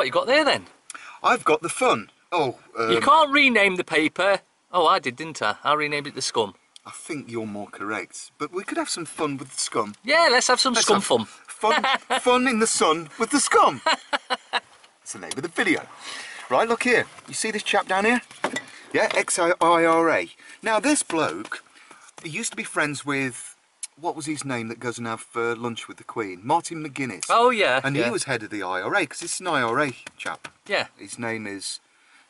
What you got there then? I've got the fun. Oh, You can't rename the paper. Oh, I did, didn't I? I renamed it the Scum. I think you're more correct. But we could have some fun with the Scum. Yeah, let's have some Scum fun. Fun in the sun with the Scum. That's the name of the video. Right, look here. You see this chap down here? Yeah, ex-IRA. Now, this bloke, he used to be friends with, what was his name that goes and have lunch with the Queen? Martin McGuinness. Oh, yeah. And yeah. he was head of the IRA, because it's an IRA chap. Yeah. His name is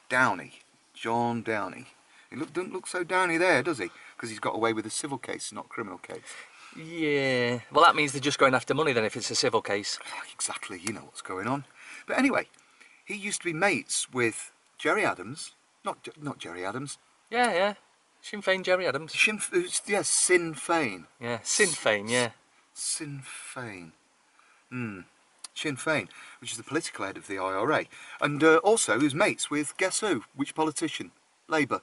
Downey. John Downey. He doesn't look so downy there, does he? Because he's got away with a civil case, not a criminal case. Yeah. Well, that means they're just going after money then if it's a civil case. Exactly, you know what's going on. But anyway, he used to be mates with Jerry Adams. Not Jerry Adams. Yeah, yeah. Sinn Féin Jerry Adams. Sinn Féin. Yeah, Sinn Féin, yeah. Sinn Féin. Sinn Féin, which is the political head of the IRA. And also he was mates with, guess who? Which politician? Labour.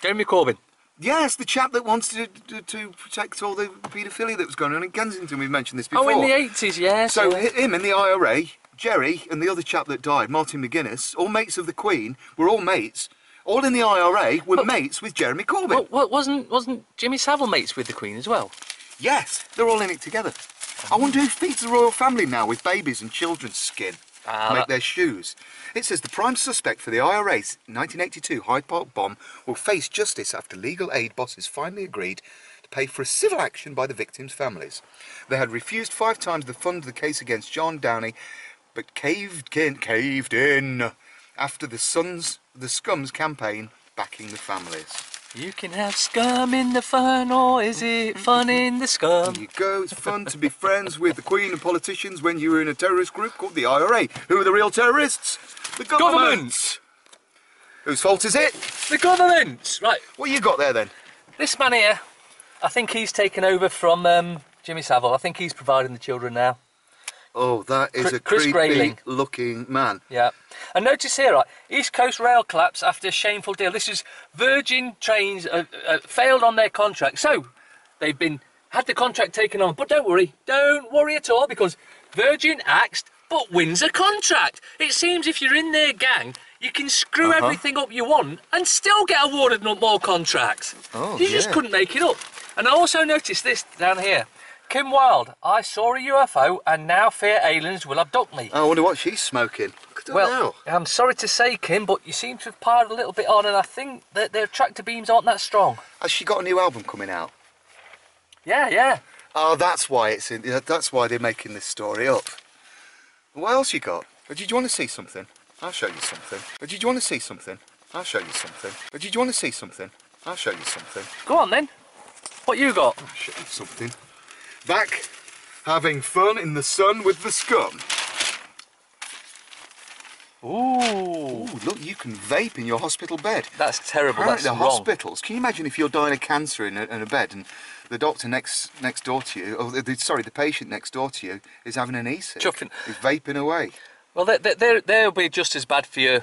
Jeremy Corbyn. Yes, the chap that wanted to protect all the paedophilia that was going on in Kensington. We've mentioned this before. Oh, in the 80s, yeah. So him in the IRA, Jerry and the other chap that died, Martin McGuinness, all mates of the Queen, were all mates. All in the IRA were mates with Jeremy Corbyn. Well, wasn't Jimmy Savile mates with the Queen as well? Yes, they're all in it together. I wonder who feeds the royal family now with babies and children's skin to make their shoes. It says the prime suspect for the IRA's 1982 Hyde Park bomb will face justice after legal aid bosses finally agreed to pay for a civil action by the victims' families. They had refused 5 times the fund of the case against John Downey, but caved in after the Scum's campaign backing the families. You can have scum in the fun, or is it fun in the scum? There you go, it's fun to be friends with the Queen and politicians when you're in a terrorist group called the IRA. Who are the real terrorists? The government! Whose fault is it? The government! Right. What you got there then? This man here, I think he's taken over from Jimmy Savile. I think he's providing the children now. Oh, that is a creepy looking man. Yeah. And notice here, right, East Coast Rail collapse after a shameful deal. This is Virgin Trains failed on their contract. So, they've had the contract taken on. But don't worry at all, because Virgin axed but wins a contract. It seems if you're in their gang, you can screw everything up you want and still get awarded more contracts. Oh, you just couldn't make it up. And I also noticed this down here. Kim Wilde, I saw a UFO and now fear aliens will abduct me. I wonder what she's smoking. Well, I'm sorry to say, Kim, but you seem to have piled a little bit on, and I think that their tractor beams aren't that strong. Has she got a new album coming out? Yeah, yeah. Oh, that's why that's why they're making this story up. What else you got? Did you want to see something? I'll show you something. Did you want to see something? I'll show you something. Did you want to see something? I'll show you something. Go on then. What you got? I'll show you something. Back having fun in the sun with the Scum. Ooh. Ooh, look, you can vape in your hospital bed. That's terrible. Apparently That's the wrong. hospitals. Can you imagine if you're dying of cancer in a bed and the doctor next door to you, or the patient next door to you is having an e-cig, is vaping away? Well, they'll be just as bad for you,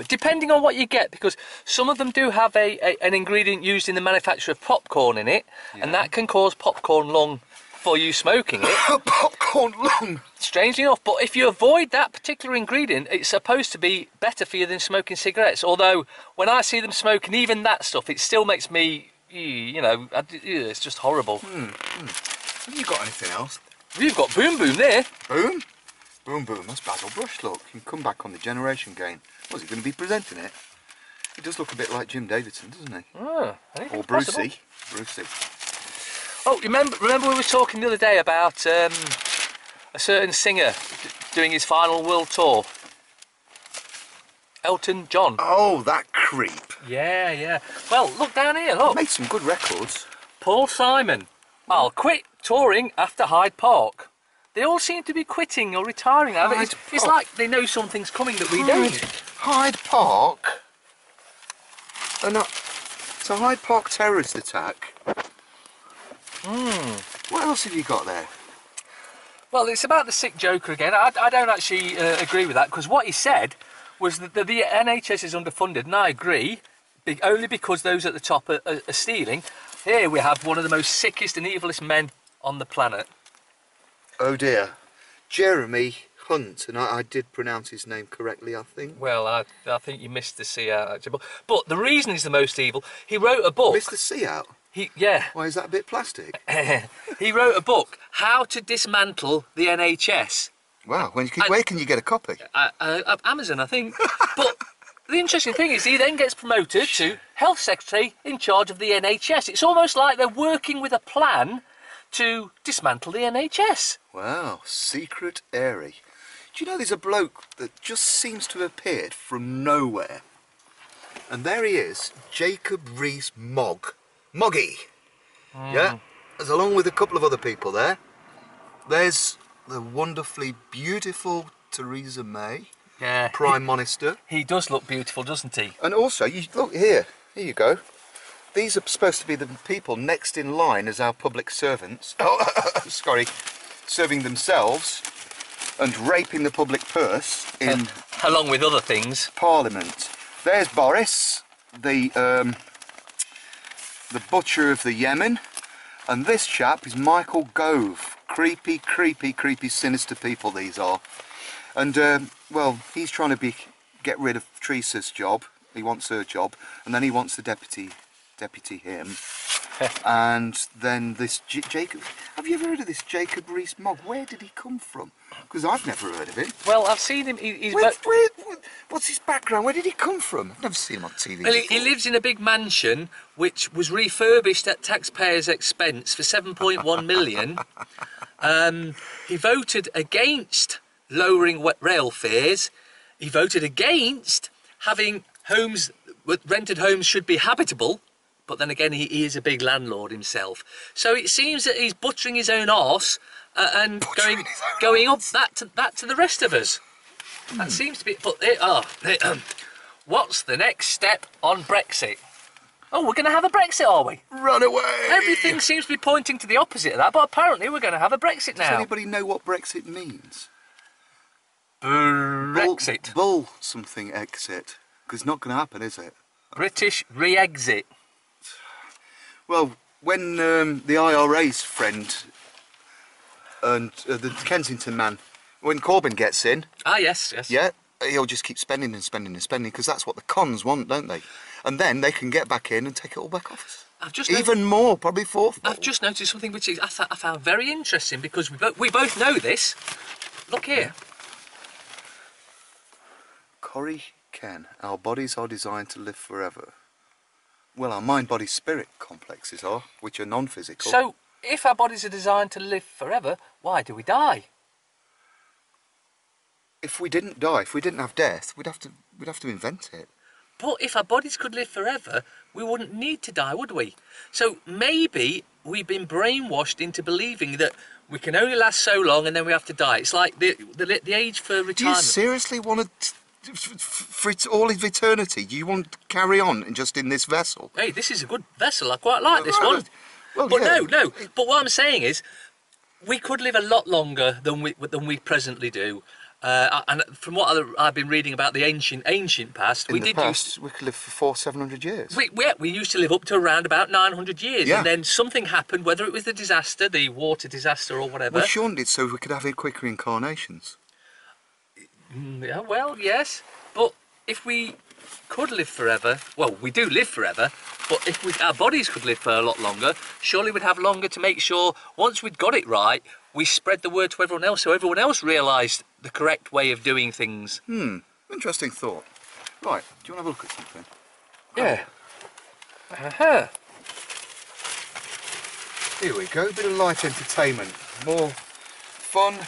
depending on what you get, because some of them do have an ingredient used in the manufacture of popcorn in it, and that can cause popcorn lung for you smoking it. Popcorn lung! Strangely enough, but if you avoid that particular ingredient, it's supposed to be better for you than smoking cigarettes. Although, when I see them smoking even that stuff, it still makes me, it's just horrible. Have you got anything else? We've got Boom Boom there. Boom? Boom Boom, that's Basil Brush, look. You can come back on the Generation game. Was he going to be presenting it? He does look a bit like Jim Davidson, doesn't he? Oh, or Brucey. Brucey. Oh, remember we were talking the other day about a certain singer doing his final world tour? Elton John. Oh, that creep. Yeah, yeah. Well, look down here, look. He made some good records. Paul Simon. I'll quit touring after Hyde Park. They all seem to be quitting or retiring now. It's like they know something's coming that we don't. Hyde Park? It's a Hyde Park terrorist attack. What else have you got there? Well, it's about the sick joker again. I don't actually agree with that, because what he said was that the NHS is underfunded, and I agree, only because those at the top are stealing. Here we have one of the most sickest and evilest men on the planet. Oh dear. Jeremy Hunt, and I did pronounce his name correctly, I think. Well, I think you missed the C out, actually. But the reason he's the most evil, he wrote a book. Missed the C out? Yeah. Why, is that a bit plastic? He wrote a book, How to Dismantle the NHS. Wow, where can you get a copy? Amazon, I think. But the interesting thing is he then gets promoted to Health Secretary in charge of the NHS. It's almost like they're working with a plan to dismantle the NHS. Wow, secret airy. Do you know there's a bloke that just seems to have appeared from nowhere? And there he is, Jacob Rees-Mogg. Yeah, there's along with a couple of other people there. There's the wonderfully beautiful Theresa May, Prime Minister. He does look beautiful, doesn't he? And also, you look here you go. These are supposed to be the people next in line as our public servants. Oh, sorry, serving themselves and raping the public purse in along with other things. Parliament. There's Boris, the butcher of the Yemen, and this chap is Michael Gove. Creepy, sinister people these are. And well, he's trying to get rid of Teresa's job. He wants her job, and then he wants the deputy him. And then this Jacob. Have you ever heard of this Jacob Rees-Mogg? Where did he come from? Because I've never heard of him. Well, I've seen him. He's what's his background? Where did he come from? I've never seen him on TV. Well, he lives in a big mansion which was refurbished at taxpayers' expense for 7.1 million. He voted against lowering rail fares. He voted against having rented homes should be habitable. But then again, he is a big landlord himself. So it seems that he's buttering his own arse and going up that to the rest of us. That seems to be. But what's the next step on Brexit? Oh, we're going to have a Brexit, are we? Run away! Everything seems to be pointing to the opposite of that, but apparently we're going to have a Brexit now. Does anybody know what Brexit means? Brexit. Bull something exit. Because it's not going to happen, is it? British re-exit. Well, when the IRA's friend and the Kensington man, when Corbyn gets in... Ah, yes. Yeah, he'll just keep spending and spending and spending, because that's what the cons want, don't they? And then they can get back in and take it all back off. Even more, probably fourfold. I've just noticed something which I found very interesting, because we both know this. Look here. Corrie Ken, our bodies are designed to live forever. Well, our mind-body-spirit complexes are, which are non-physical. So, if our bodies are designed to live forever, why do we die? If we didn't die, if we didn't have death, we'd have to invent it. But if our bodies could live forever, we wouldn't need to die, would we? So maybe we've been brainwashed into believing that we can only last so long and then we have to die. It's like the age for retirement. Do you seriously want to... For all of eternity, do you want to carry on just in this vessel? Hey, this is a good vessel. I quite like this one. Well, but yeah. no. But what I'm saying is, we could live a lot longer than we presently do. And from what I've been reading about the ancient past, we could live for 400-700 years. We used to live up to around about 900 years, and then something happened, whether it was the disaster, the water disaster, or whatever. Well, Sean did so we could have quicker incarnations. Yeah, well, yes, but if we could live forever, well, we do live forever, but if our bodies could live for a lot longer, surely we'd have longer to make sure, once we'd got it right, we spread the word to everyone else, so everyone else realised the correct way of doing things. Interesting thought. Right, do you want to have a look at something? Yeah. Here we go, a bit of light entertainment. More fun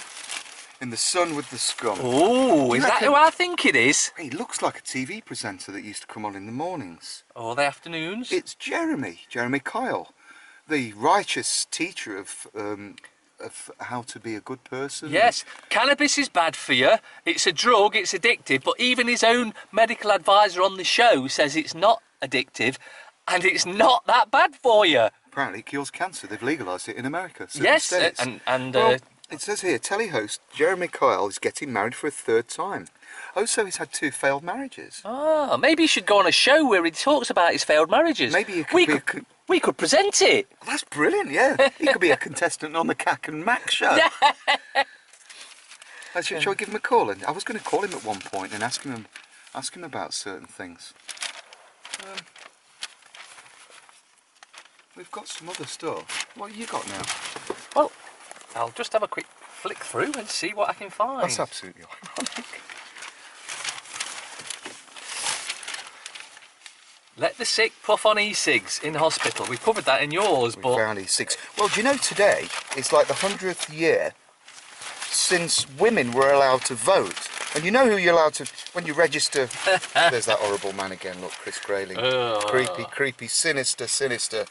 in the sun with the scum. Oh, is that who I think it is? He looks like a TV presenter that used to come on in the mornings. Or the afternoons? It's Jeremy Kyle, the righteous teacher of how to be a good person. Yes, cannabis is bad for you. It's a drug, it's addictive, but even his own medical advisor on the show says it's not addictive and it's not that bad for you. Apparently it cures cancer. They've legalised it in America. Yes, states. and it says here, telehost Jeremy Kyle is getting married for a third time. Oh, so he's had 2 failed marriages. Ah, maybe he should go on a show where he talks about his failed marriages. Maybe we could present it. Well, that's brilliant, yeah. He could be a contestant on the Cack and Mac show. Shall we give him a call? And I was going to call him at one point and ask him about certain things. We've got some other stuff. What have you got now? Well, I'll just have a quick flick through and see what I can find. That's absolutely ironic. Let the sick puff on e-cigs in hospital. We covered that in yours, but... We found e-cigs. Well, do you know today, it's like the 100th year since women were allowed to vote. And you know who you're allowed to... When you register... There's that horrible man again, look, Chris Grayling. Creepy, creepy, sinister, sinister.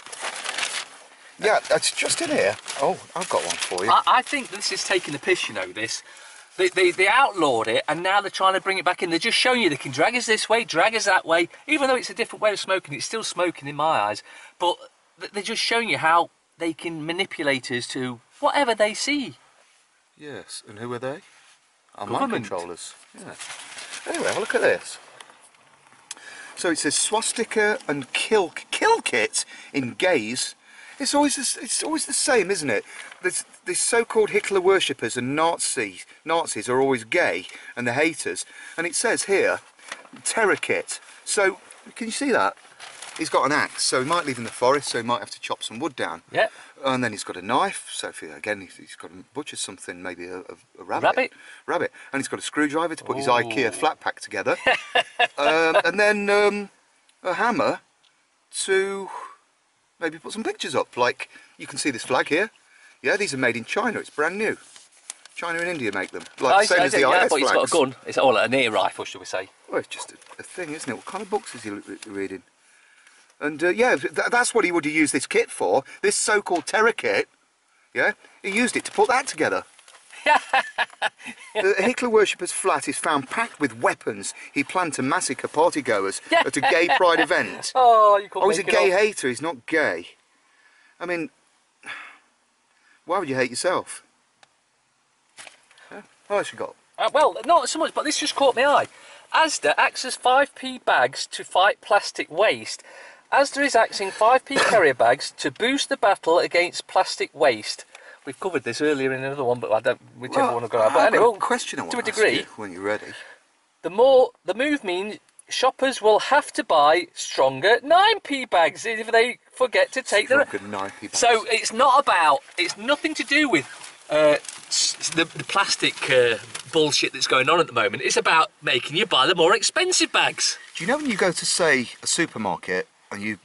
Yeah, that's just in here. Oh, I've got one for you. I think this is taking the piss, you know, this. They outlawed it, and now they're trying to bring it back in. They're just showing you they can drag us this way, drag us that way. Even though it's a different way of smoking, it's still smoking in my eyes. But they're just showing you how they can manipulate us to whatever they see. Yes, and who are they? Our mind Government. controllers. Yeah. Anyway, have a look at this. So it says swastika and kill kit in gays. It's always the same, isn't it? These so-called Hitler worshippers and Nazis are always gay, and the haters. And it says here, terror kit. So can you see that? He's got an axe, so he might live in the forest, so he might have to chop some wood down. Yeah. And then he's got a knife, so if he's got to butcher something, maybe a rabbit. Rabbit. And he's got a screwdriver to put his IKEA flat pack together. And then a hammer to maybe put some pictures up. Like, you can see this flag here. Yeah, these are made in China, it's brand new. China and India make them. Like the same as the IS but flags. he's got a gun. It's all an air rifle, shall we say. Well, it's just a thing, isn't it? What kind of books is he reading? And yeah, that's what he would have used this kit for. This so-called terror kit, yeah? He used it to put that together. The Hitler worshipper's flat is found packed with weapons. He planned to massacre partygoers at a gay pride event. Oh, you couldn't he's a gay hater, he's not gay. I mean, why would you hate yourself? Yeah? What else you got? Well, not so much, but this just caught my eye. Asda acts as 5p bags to fight plastic waste. Asda is axing 5p carrier bags to boost the battle against plastic waste. We've covered this earlier in another one, but I don't, whichever one I've got out. But anyway, question I want to a to ask degree, you when you're ready. The move means shoppers will have to buy stronger 9p bags if they forget to take their... 9p bags. So it's nothing to do with the plastic bullshit that's going on at the moment. It's about making you buy the more expensive bags. Do you know when you go to, say, a supermarket and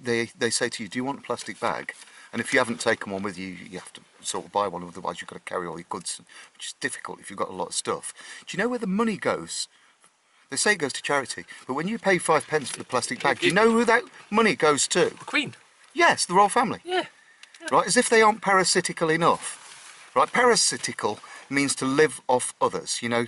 they say to you, do you want a plastic bag? And if you haven't taken one with you, you have to sort of buy one, otherwise you've got to carry all your goods, which is difficult if you've got a lot of stuff. Do you know where the money goes? They say it goes to charity, but when you pay 5 pence for the plastic bag, do you know who that money goes to? The Queen. Yes, the royal family. Yeah. Right, as if they aren't parasitical enough. Right, parasitical means to live off others, you know,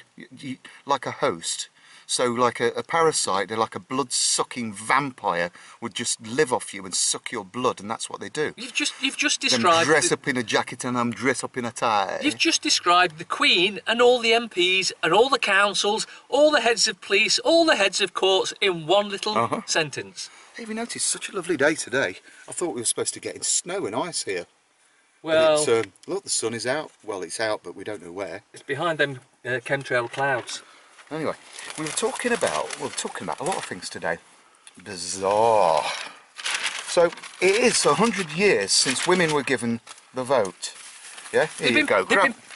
like a host. So like a parasite, they're like a blood-sucking vampire, would just live off you and suck your blood, and that's what they do. You've just Them described... dress up in a jacket and I'm dress up in a tie. You've just described the Queen and all the MPs and all the councils, all the heads of police, all the heads of courts in one little sentence. Have you noticed, such a lovely day today? I thought we were supposed to get in snow and ice here. Well... look, the sun is out. Well, it's out, but we don't know where. It's behind them chemtrail clouds. Anyway, we were talking about a lot of things today. Bizarre. So, it is 100 years since women were given the vote. Yeah, here you go.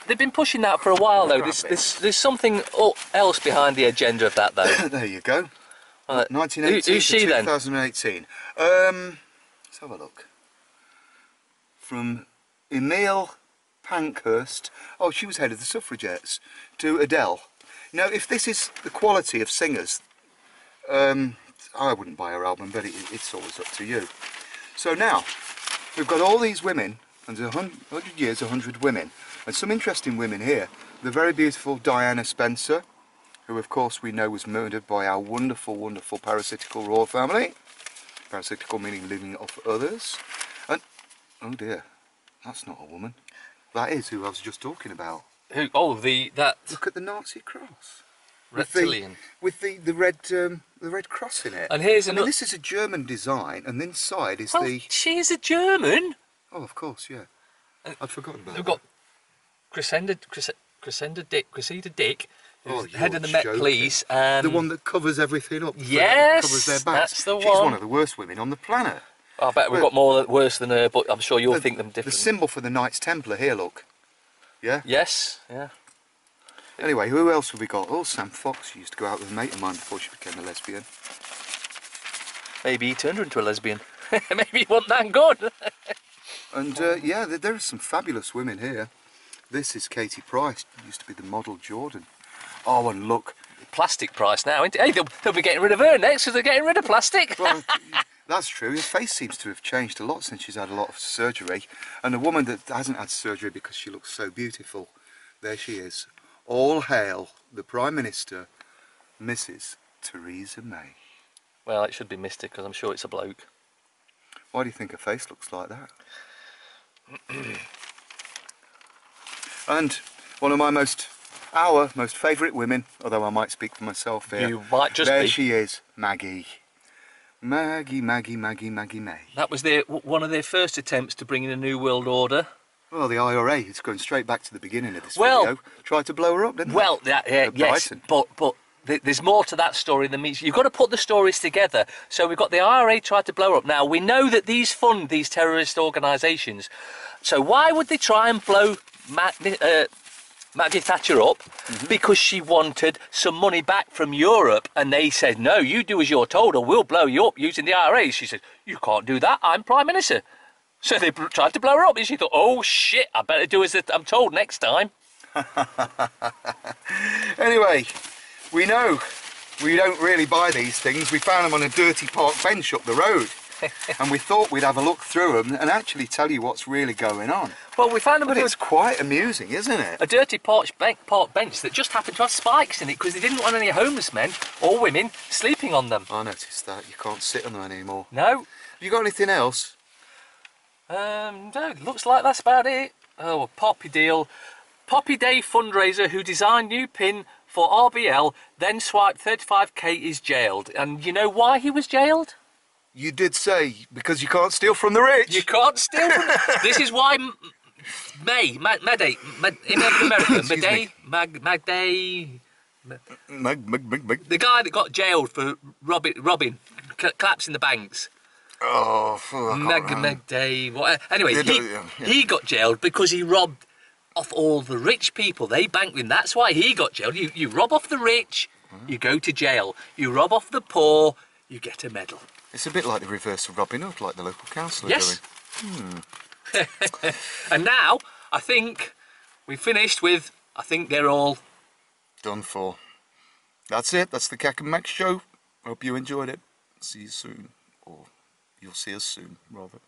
They've been pushing that for a while, though. There's something else behind the agenda of that, though. There you go. 1918 who's to she, then? 2018. Let's have a look. From Emile Pankhurst, oh, she was head of the suffragettes, to Adele. Now, if this is the quality of singers, I wouldn't buy her album, but it's always up to you. So now, we've got all these women, and 100 years, 100 women, and some interesting women here. The very beautiful Diana Spencer, who of course we know was murdered by our wonderful, wonderful parasitical royal family. Parasitical meaning living off others. And, oh dear, that's not a woman. That is who I was just talking about. Who? Oh, that. Look at the Nazi cross. Reptilian. With the red cross in it. And here's another. This is a German design, and inside is She is a German. Oh, of course, yeah. I'd forgotten about We've that. got Cressida Dick, Oh, who's head of the you're Met joking. Police. The one that covers everything up. Yes, Covers their backs. that's the She's one. one of the worst women on the planet. I bet we've got more worse than her, but I'm sure you'll think them The different. symbol for the Knights Templar here, look. Yeah? Yes, yeah. Anyway, who else have we got? Oh, Sam Fox. She used to go out with a mate of mine before she became a lesbian. Maybe he turned her into a lesbian. Maybe he wasn't that good. And yeah, there are some fabulous women here. This is Katie Price, used to be the model Jordan. Oh, and look. Plastic price now, isn't it? Hey, they'll be getting rid of her next because they're getting rid of plastic. Well, that's true. Her face seems to have changed a lot since she's had a lot of surgery. And a woman that hasn't had surgery because she looks so beautiful, there she is. All hail the Prime Minister, Mrs. Theresa May. Well, it should be Mr. because I'm sure it's a bloke. Why do you think her face looks like that? And one of our most favourite women, although I might speak for myself here. You might just there be. She is, Maggie. Maggie May. That was one of their first attempts to bring in a new world order. Well, the IRA, it's going straight back to the beginning of this video. Tried to blow her up, didn't they? Well, yes, Brighton. but there's more to that story than meets. You've got to put the stories together. So we've got the IRA tried to blow her up. Now, we know that these fund these terrorist organisations. So why would they try and blow Maggie Thatcher up? Because she wanted some money back from Europe, and they said, no, you do as you're told or we'll blow you up using the IRA. She said, you can't do that, I'm Prime Minister. So they tried to blow her up, and she thought, oh shit, I better do as I'm told next time. Anyway, we know we don't really buy these things. We found them on a dirty park bench up the road. And we thought we'd have a look through them and actually tell you what's really going on. Well, we found them. But it's quite amusing, isn't it? A dirty park bench that just happened to have spikes in it because they didn't want any homeless men or women sleeping on them. I noticed that. You can't sit on them anymore. No. Have you got anything else? No, it looks like that's about it. Oh, a Poppy deal. Poppy Day fundraiser who designed new pin for RBL, then swiped 35k is jailed. And you know why he was jailed? You did say, because you can't steal from the rich. You can't steal from the... This is why May, in America, the guy that got jailed for robbing collapsing the banks. Oh, anyway, he got jailed because he robbed off all the rich people. They banked him. That's why he got jailed. You rob off the rich, you go to jail. You rob off the poor, you get a medal. It's a bit like the reverse of Robin Hood, like the local council are doing. And now, I think we've finished with, I think they're all done for. That's it. That's the Cack and Max show. Hope you enjoyed it. See you soon. Or you'll see us soon, rather.